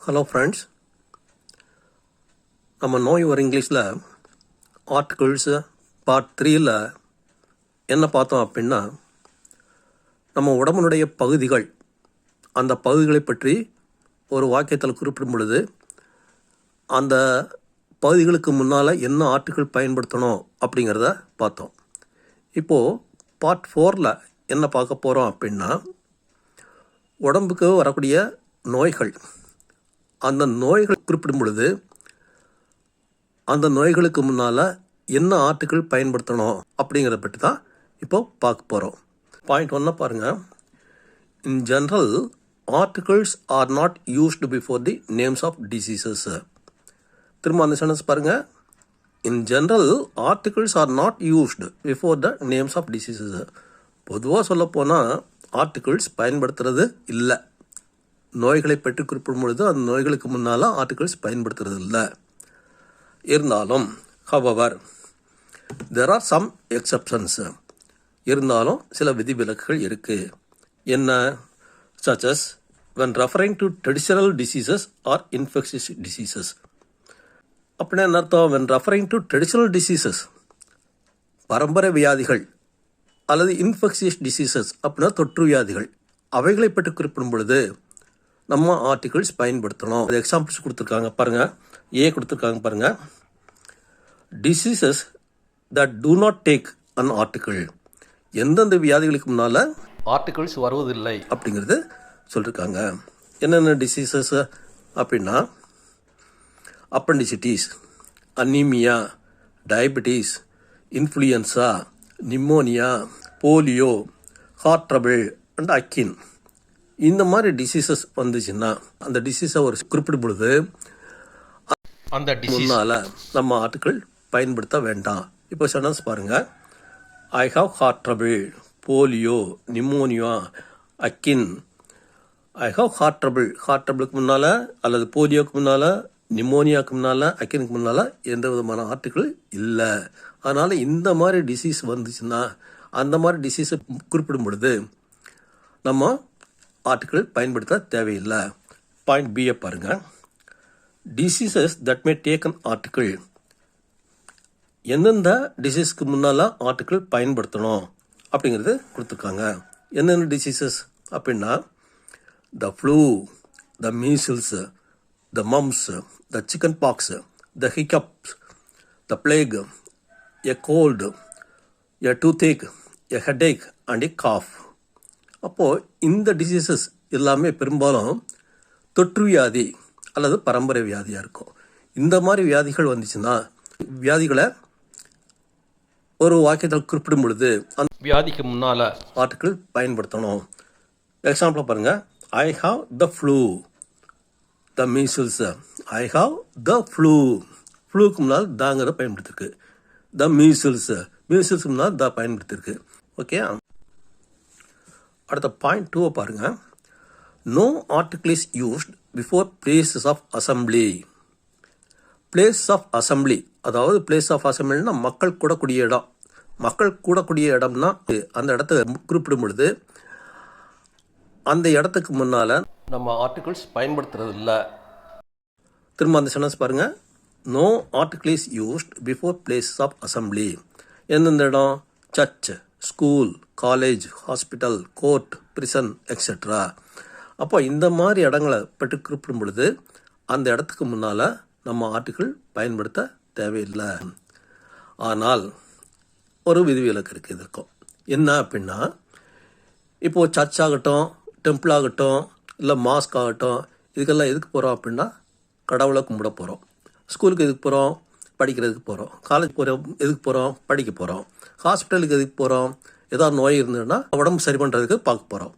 Hello friends, நம்ம நோய் ஒரு இங்கிலீஷில் ஆர்டிகிள்ஸு பார்ட் 3ல் என்ன பார்த்தோம் அப்படின்னா, நம்ம உடம்புனுடைய பகுதிகள், அந்த பகுதிகளை பற்றி ஒரு வாக்கியத்தில் குறிப்பிடும் பொழுது அந்த பகுதிகளுக்கு முன்னால் என்ன ஆர்டிகிள் பயன்படுத்தணும் அப்படிங்கிறத பார்த்தோம். இப்போது பார்ட் 4ல் என்ன பார்க்க போகிறோம் அப்படின்னா, உடம்புக்கு வரக்கூடிய நோய்கள், அந்த நோய்கள் குறிப்பிடும் பொழுது அந்த நோய்களுக்கு முன்னால் என்ன ஆர்டிகிள் பயன்படுத்தணும் அப்படிங்கிறத பற்றி தான் இப்போ பார்க்க போகிறோம். பாயிண்ட் 1 பாருங்கள். In general, articles are not used before the names of diseases. திரும்ப அந்த சென்டென்ஸ் பாருங்கள். In general, articles are not used before the names of diseases. பொதுவாக சொல்லப்போனால் ஆர்டிகிள்ஸ் பயன்படுத்துறது இல்லை. நோய்களை பற்றி குறிப்பிடும் பொழுது அந்த நோய்களுக்கு முன்னால் ஆர்டிகிள்ஸ் பயன்படுத்துறது இல்லை. இருந்தாலும் however there are some exceptions. இருந்தாலும் சில விதிவிலக்குகள் இருக்குது. என்ன? such as when referring to traditional diseases or infectious diseases. அப்படின்னா என்ன அர்த்தம்? when referring to traditional diseases, பரம்பரை வியாதிகள், அல்லது infectious diseases அப்படின்னா தொற்று வியாதிகள், அவைகளை பற்றி குறிப்பிடும் பொழுது நம்ம ஆர்டிகிள்ஸ் பயன்படுத்தணும். அது எக்ஸாம்பிள்ஸ் கொடுத்துருக்காங்க பாருங்கள். கொடுத்துருக்காங்க பாருங்கள். Diseases that do not take an article. எந்தெந்த வியாதிகளுக்கு முன்னால் ஆர்டிகிள்ஸ் வருவதில்லை அப்படிங்கிறது சொல்லியிருக்காங்க. என்னென்ன டிசீசஸ் அப்படின்னா, appendicitis, anaemia, diabetes, influenza, pneumonia, polio, heart trouble and acne. இந்த மாதிரி டிசீசஸ் வந்துச்சுன்னா அந்த டிசீஸை ஒரு குறிப்பிடும் பொழுது அந்த முன்னால் நம்ம ஆர்டிகிள் பயன்படுத்த வேண்டாம். இப்போ சென்டென்ஸ் பாருங்கள். I have heart trouble, polio, pneumonia, acne. I have heart trouble. Heart ட்ரபிளுக்கு முன்னால், அல்லது போலியோக்கு முன்னால், நிமோனியாவுக்கு முன்னால், அக்கினுக்கு முன்னால் எந்த விதமான ஆர்டிகிள் இல்லை. அதனால் இந்த மாதிரி டிசீஸ் வந்துச்சுன்னா அந்த மாதிரி டிசீஸை குறிப்பிடும் பொழுது நம்ம ஆர்டிகிள் பயன்படுத்த தேவையில்லை. பாயிண்ட் பியை பாருங்கள். Diseases that may take an article. எந்தெந்த டிசீஸ்க்கு முன்னால் ஆர்டிகிள் பயன்படுத்தணும் அப்படிங்கிறது கொடுத்துருக்காங்க. என்னென்ன டிசீசஸ் அப்படின்னா, the flu, the measles, the mumps, the chicken pox, the hiccups, the plague, a cold, a toothache, a headache and a cough. அப்போது இந்த டிசீசஸ் எல்லாமே பெரும்பாலும் தொற்று வியாதி அல்லது பரம்பரை வியாதியாக இருக்கும். இந்த மாதிரி வியாதிகள் வந்துச்சுன்னா வியாதிகளை ஒரு வாக்கியத்தில் குறிப்பிடும் பொழுது அந்த வியாதிக்கு முன்னால் ஆர்டிகிள் பயன்படுத்தணும். எக்ஸாம்பிள் பாருங்கள். I have the flu, the measles. I have the flu. ஃப்ளூக்கு முன்னால் தாங்கிறத பயன்படுத்திருக்கு. த மீசில்ஸ், மீசில்ஸுக்கு முன்னால் த பயன்படுத்திருக்கு. ஓகே. அடுத்த பாயிண்ட் 2 பாருங்கள். No article is used before places of assembly. Place of assembly, அதாவது பிளேஸ் ஆஃப் அசம்பிளினா மக்கள் கூடக்கூடிய இடம். மக்கள் கூடக்கூடிய இடம்னா அந்த இடத்த குறிப்பிடும் பொழுது அந்த இடத்துக்கு முன்னால் நம்ம ஆர்டிகிள்ஸ் பயன்படுத்துறது இல்லை. திரும்ப அந்த சென்டென்ஸ் பாருங்கள். No article is used before places of assembly. எந்தெந்த இடம்? Church, school, college, hospital, court, prison etcetera. அப்போ இந்த மாதிரி இடங்களை பற்றி குறிப்பிடும் பொழுது அந்த இடத்துக்கு முன்னால் நம்ம ஆர்டிகிள் பயன்படுத்த தேவையில்லை. ஆனால் ஒரு விதிவிலக்கு இருக்குது இதற்கும். என்ன அப்படின்னா, இப்போது சர்ச் ஆகட்டும், டெம்பிள் ஆகட்டும், இல்லை மாஸ்க் ஆகட்டும், இதுக்கெல்லாம் எதுக்கு போகிறோம் அப்படின்னா கடவுளை கும்பிட போகிறோம். ஸ்கூலுக்கு எதுக்கு போகிறோம்? படிக்கிறதுக்கு போகிறோம். காலேஜ் போகிறோம் எதுக்கு போகிறோம்? படிக்க போகிறோம். ஹாஸ்பிட்டலுக்கு எதுக்கு போகிறோம்? ஏதாவது நோய் இருந்ததுன்னா உடம்பு சரி பண்ணுறதுக்கு பார்க்க போகிறோம்.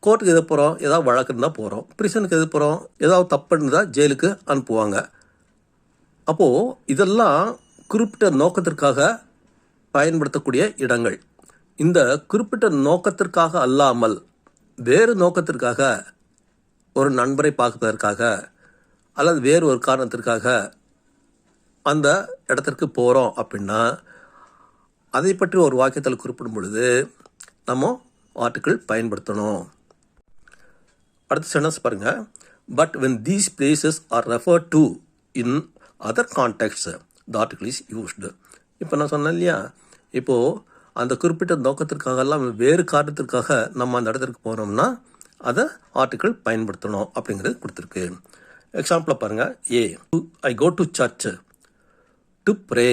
கோர்ட்டுக்கு எது போகிறோம்? ஏதாவது வழக்கு இருந்தால் போகிறோம். பிரிசனுக்கு எது போகிறோம்? ஏதாவது தப்பு இருந்தால் ஜெயிலுக்கு அனுப்புவாங்க. அப்போது இதெல்லாம் குறிப்பிட்ட நோக்கத்திற்காக பயன்படுத்தக்கூடிய இடங்கள். இந்த குறிப்பிட்ட நோக்கத்திற்காக அல்லாமல் வேறு நோக்கத்திற்காக, ஒரு நண்பரை பார்ப்பதற்காக அல்லது வேறு ஒரு காரணத்திற்காக அந்த இடத்திற்கு போகிறோம் அப்படின்னா அதை பற்றி ஒரு வாக்கியத்தில் குறிப்பிடும் பொழுது நம்ம ஆர்டிகிள் பயன்படுத்தணும். அடுத்த சென்டென்ஸ் பாருங்கள். But when these places are referred to in other contexts, the article is used. இப்போ நான் சொன்னேன் இல்லையா, இப்போது அந்த குறிப்பிட்ட நோக்கத்திற்காகலாம் வேறு காரணத்திற்காக நம்ம அந்த இடத்துக்கு போனோம்னா அதை ஆர்டிக்கிள் பயன்படுத்தணும் அப்படிங்கிறது கொடுத்துருக்கு. எக்ஸாம்பிளாக பாருங்கள். I go to church to pray.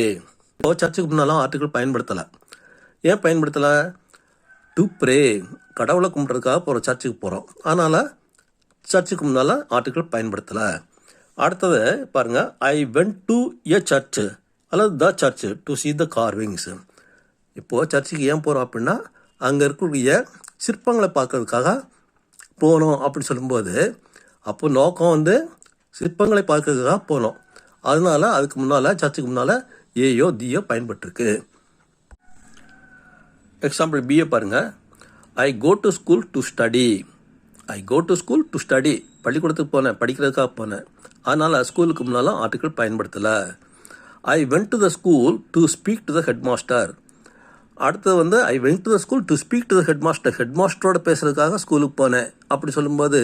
இப்போ சர்ச்சுக்கு முன்னாலும் ஆர்டிக்கிள் பயன்படுத்தலை. ஏன் பயன்படுத்தலை? டு ப்ரே, கடவுளை கும்பிட்றதுக்காக போகிற சர்ச்சுக்கு போகிறோம், அதனால் சர்ச்சுக்கு முன்னால் ஆர்டிக்கிள் பயன்படுத்தலை. அடுத்தது பாருங்கள். I went to a church அல்லது the church to see the carvings. இப்போது சர்ச்சுக்கு ஏன் போகிறோம் அப்படின்னா அங்கே இருக்கக்கூடிய சிற்பங்களை பார்க்கறதுக்காக போகணும் அப்படின்னு சொல்லும்போது, அப்போ நோக்கம் வந்து சிற்பங்களை பார்க்கறதுக்காக போனோம், அதனால அதுக்கு முன்னால் சர்ச்சுக்கு முன்னால் ஏயோ தியோ பயன்பட்டுருக்கு. எக்ஸாம்பிள் பிஏ பாருங்கள். I go to school to study. I go to school to study, பள்ளிக்கூடத்துக்கு போனேன், படிக்கிறதுக்காக போனேன், அதனால் ஸ்கூலுக்கு முன்னாலும் ஆர்டிக்கிள் பயன்படுத்தலை. I went to the school to speak to the head master. அடுத்தது வந்து I went to the school to speak to the head master. Head மாஸ்டரோட பேசுகிறதுக்காக ஸ்கூலுக்கு போனேன் அப்படி சொல்லும்போது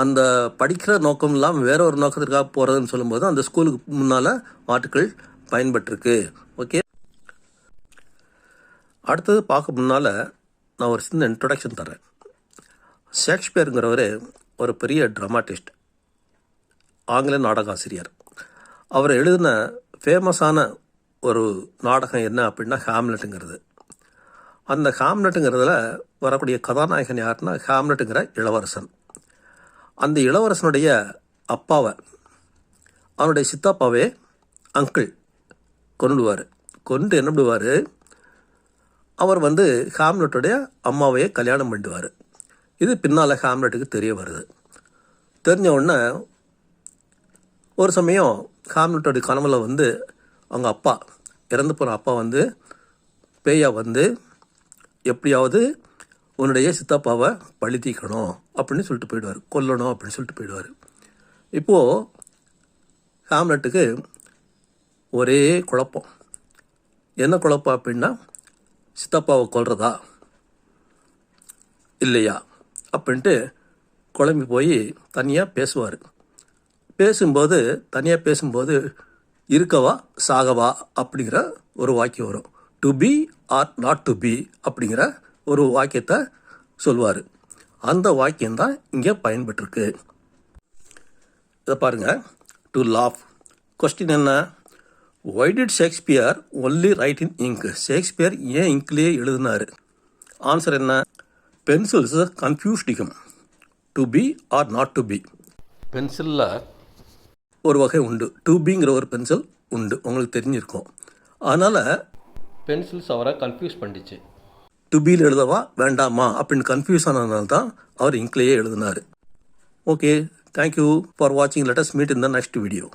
அந்த படிக்கிற நோக்கம் இல்லாமல் வேற ஒரு நோக்கத்திற்காக போகிறதுன்னு சொல்லும்போது அந்த ஸ்கூலுக்கு முன்னால் ஆர்டிக்கிள் பயன்பட்டுருக்கு. ஓகே, அடுத்தது பார்க்க முன்னால் நான் ஒரு சின்ன இன்ட்ரொடக்ஷன் தரேன். ஷேக்ஸ்பியருங்கிறவர் ஒரு பெரிய ட்ராமாட்டிஸ்ட், ஆங்கில நாடக ஆசிரியர். அவர் எழுதின ஃபேமஸான ஒரு நாடகம் என்ன அப்படின்னா ஹாம்லெட்டுங்கிறது. அந்த ஹாம்லெட்டுங்கிறதுல வரக்கூடிய கதாநாயகன் யாருன்னா ஹாம்லெட்டுங்கிற இளவரசன். அந்த இளவரசனுடைய அப்பாவை, அவனுடைய சித்தாப்பாவே அங்கிள் கொண்டுடுவார். கொண்டு என்ன பண்ணுவார், அவர் வந்து ஹாம்லெட்டுடைய அம்மாவையே கல்யாணம் பண்ணிடுவார். இது பின்னால் ஹாம்லெட்டுக்கு தெரிய வருது. தெரிஞ்ச உடனே ஒரு சமயம் ஹாம்லெட்டோடைய கனவுல வந்து அவங்க அப்பா, இறந்து போன அப்பா வந்து பேயா வந்து எப்படியாவது உன்னுடைய சித்தப்பாவை பழி தீக்கணும் அப்படின்னு சொல்லிட்டு போயிடுவார், கொல்லணும் அப்படின்னு சொல்லிட்டு போயிடுவார். இப்போது ஹாம்லெட்டுக்கு ஒரே குழப்பம். என்ன குழப்பம் அப்படின்னா சித்தப்பாவை கொல்றதா இல்லையா அப்படின்ட்டு குழம்பி போய் தனியாக பேசுவார். தனியாக பேசும்போது இருக்கவா சாகவா அப்படிங்கிற ஒரு வாக்கியம் வரும். To be or not to be அப்படிங்கிற ஒரு வாக்கியத்தை சொல்வார். அந்த வாக்கியம்தான் இங்கே பயன்பட்டுருக்கு. இதை பாருங்கள். To laugh. கொஸ்டின் என்ன? Why did Shakespeare only write in ink? Shakespeare ஏன் இங்க்லேயே எழுதினார்? ஆன்சர் என்ன? Pencils confused him. To be or not to be. பென்சிலில் ஒரு வகை உண்டு, டு பிங்கிற ஒரு பென்சில் உண்டு, உங்களுக்கு தெரிஞ்சிருக்கும். அதனால் பென்சில்ஸ் அவரை கன்ஃபியூஸ் பண்ணிச்சு. டு பியில் எழுதவா வேண்டாமா அப்படின்னு கன்ஃபியூஸ் ஆனதுனால தான் அவர் இங்க்லேயே எழுதினார். ஓகே, தேங்க்யூ ஃபார் வாட்சிங். Let us meet in the next video.